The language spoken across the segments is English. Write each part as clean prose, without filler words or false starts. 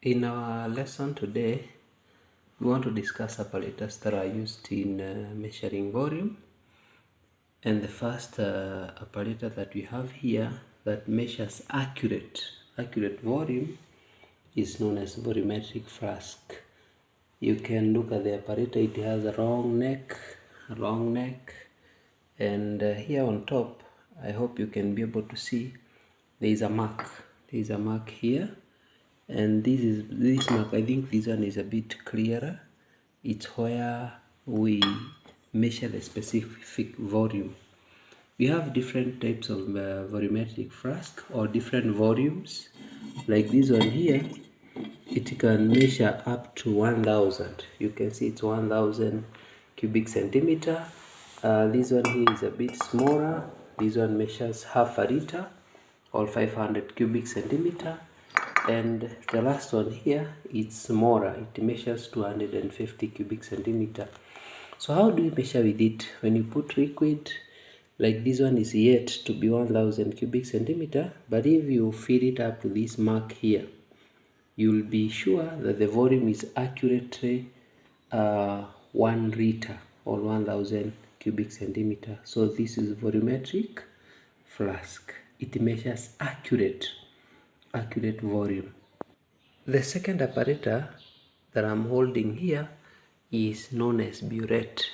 In our lesson today, we want to discuss apparatus that are used in measuring volume. And the first apparatus that we have here that measures accurate volume is known as volumetric flask. You can look at the apparatus. It has a long neck, and here on top, I hope you can be able to see there is a mark. There is a mark here. And this mark, I think this one is a bit clearer. It's where we measure the specific volume. We have different types of volumetric flask or different volumes. Like this one here, it can measure up to 1000. You can see it's 1000 cubic centimeter. This one here is a bit smaller. This one measures half a liter or 500 cubic centimeter. And the last one here, it's smaller. It measures 250 cubic centimeter. So how do we measure with it? When you put liquid, like this one is yet to be 1000 cubic centimeter, but if you fill it up to this mark here, you'll be sure that the volume is accurately 1 liter or 1000 cubic centimeter. So this is volumetric flask. It measures accurate volume. The second apparatus that I'm holding here is known as burette.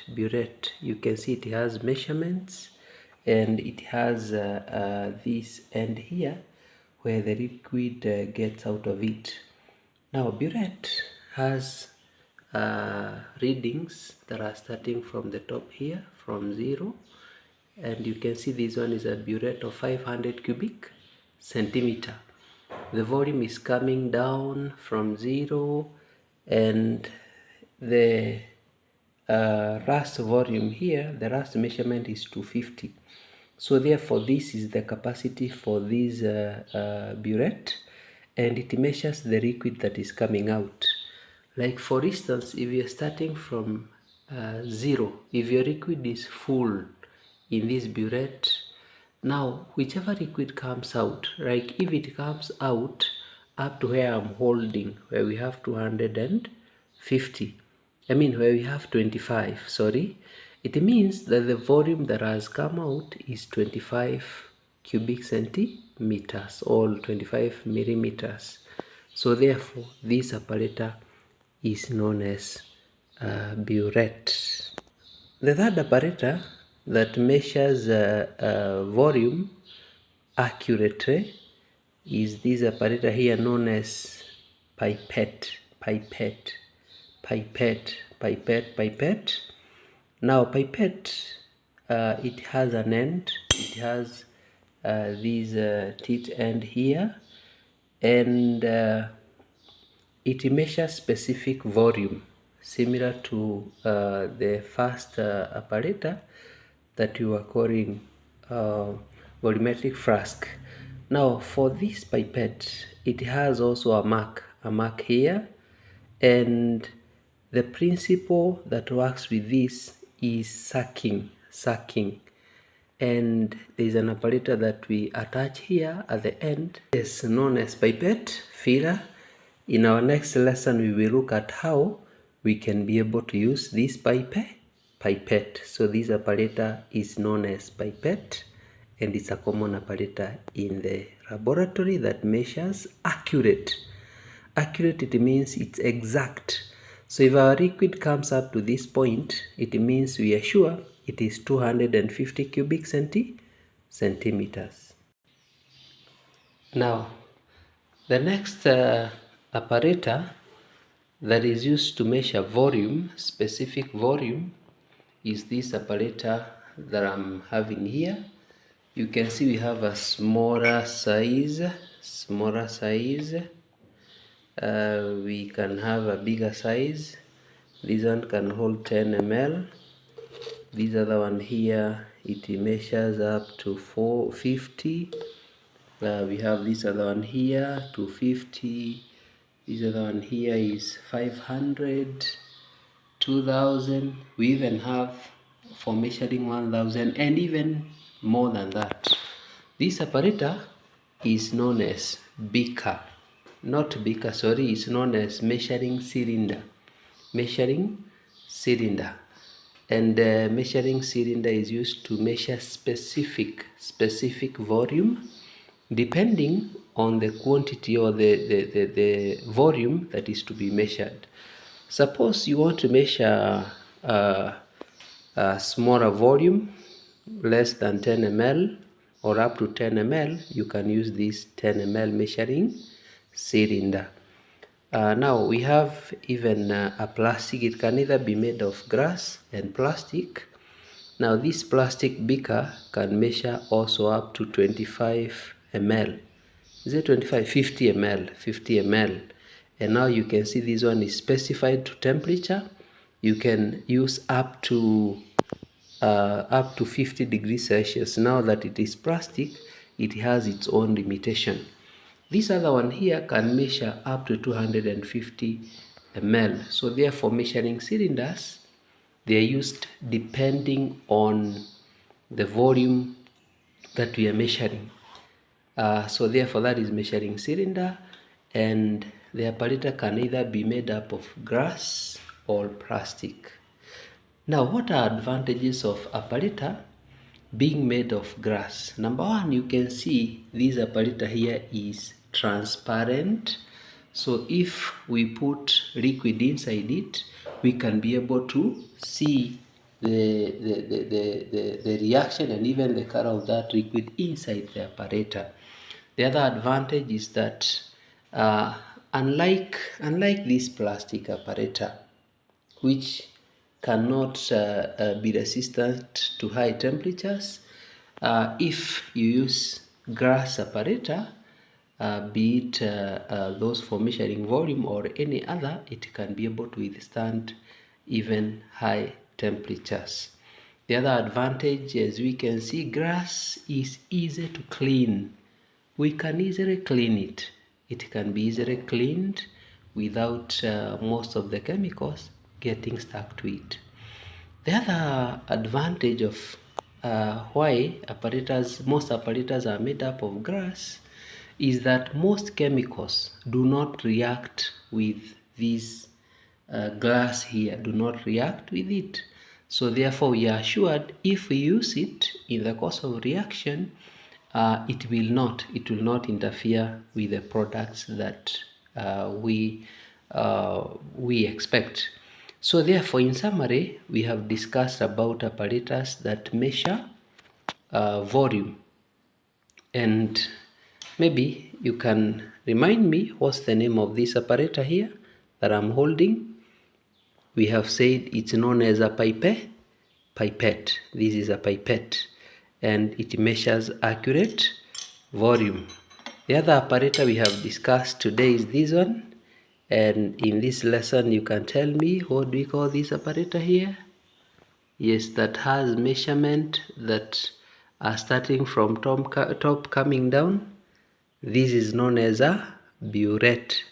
You can see it has measurements, and it has this end here where the liquid gets out of it. Now burette has readings that are starting from the top here, from 0, and you can see this one is a burette of 500 cubic centimeter. The volume is coming down from 0, and the rust volume here, the rust measurement is 250. So therefore this is the capacity for this burette, and it measures the liquid that is coming out. Like for instance, if you're starting from 0, if your liquid is full in this burette, now whichever liquid comes out, like if it comes out up to where I'm holding, where we have 250, where we have 25, sorry, it means that the volume that has come out is 25 cubic centimeters or 25 millimeters. So therefore this apparatus is known as burette. The third apparatus that measures volume accurately is this apparatus here known as pipette. Now pipette, it has an end. It has this teeth end here, and it measures specific volume similar to the first apparatus that you are calling volumetric flask. Now for this pipette, it has also a mark here, and the principle that works with this is sucking, and there is an apparatus that we attach here at the end. It's known as pipette filler. In our next lesson, we will look at how we can be able to use this pipette. So this apparatus is known as pipette, and it's a common apparatus in the laboratory that measures accurate. It means it's exact. So if our liquid comes up to this point, it means we are sure it is 250 cubic centimeters. Now the next apparatus that is used to measure volume, specific volume, is this apparatus that I'm having here. You can see we have a smaller size. We can have a bigger size. This one can hold 10 ml. This other one here, it measures up to 450. We have this other one here, 250. This other one here is 500, 2000. We even have for measuring 1000 and even more than that. This apparatus is known as beaker. not beaker, sorry, it's known as measuring cylinder. Measuring cylinder. And measuring cylinder is used to measure specific volume depending on the quantity or the volume that is to be measured. Suppose you want to measure a smaller volume, less than 10 ml or up to 10 ml, you can use this 10 ml measuring cylinder. Now we have even a plastic. It can either be made of glass and plastic. Now this plastic beaker can measure also up to 25 ml. Is it 25? 50 ml. 50 ml. And now you can see this one is specified to temperature. You can use up to 50 degrees Celsius. Now that it is plastic, it has its own limitation. This other one here can measure up to 250 ml. So therefore, measuring cylinders, they are used depending on the volume that we are measuring. So therefore, that is measuring cylinder, and the apparatus can either be made up of glass or plastic. Now, what are advantages of apparatus being made of glass? Number one, you can see this apparatus here is transparent. So if we put liquid inside it, we can be able to see the reaction and even the color of that liquid inside the apparatus. The other advantage is that unlike this plastic apparatus, which cannot be resistant to high temperatures, if you use glass apparatus, be it those for measuring volume or any other, it can be able to withstand even high temperatures. The other advantage, as we can see, glass is easy to clean. We can easily clean it. It can be easily cleaned without most of the chemicals getting stuck to it. The other advantage of why most apparatus are made up of glass is that most chemicals do not react with this glass here, do not react with it. So therefore, we are assured if we use it in the course of reaction, it will not interfere with the products that we expect. So therefore, in summary, we have discussed about apparatus that measure volume. And maybe you can remind me what's the name of this apparatus here that I'm holding. We have said it's known as a pipette. This is a pipette, and it measures accurate volume. The other apparatus we have discussed today is this one. And in this lesson, you can tell me what do we call this apparatus here? Yes, that has measurement that are starting from top coming down. This is known as a burette.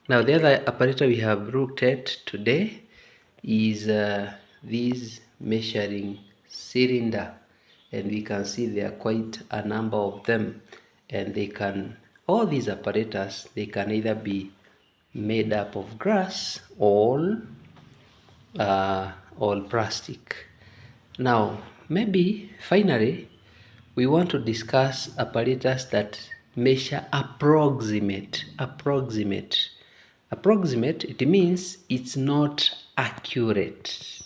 Now, the other apparatus we have looked at today is this measuring cylinder, and we can see there are quite a number of them, and all these apparatus, they can either be made up of glass or plastic. Now, maybe finally, we want to discuss apparatus that measure approximate. It means it's not accurate.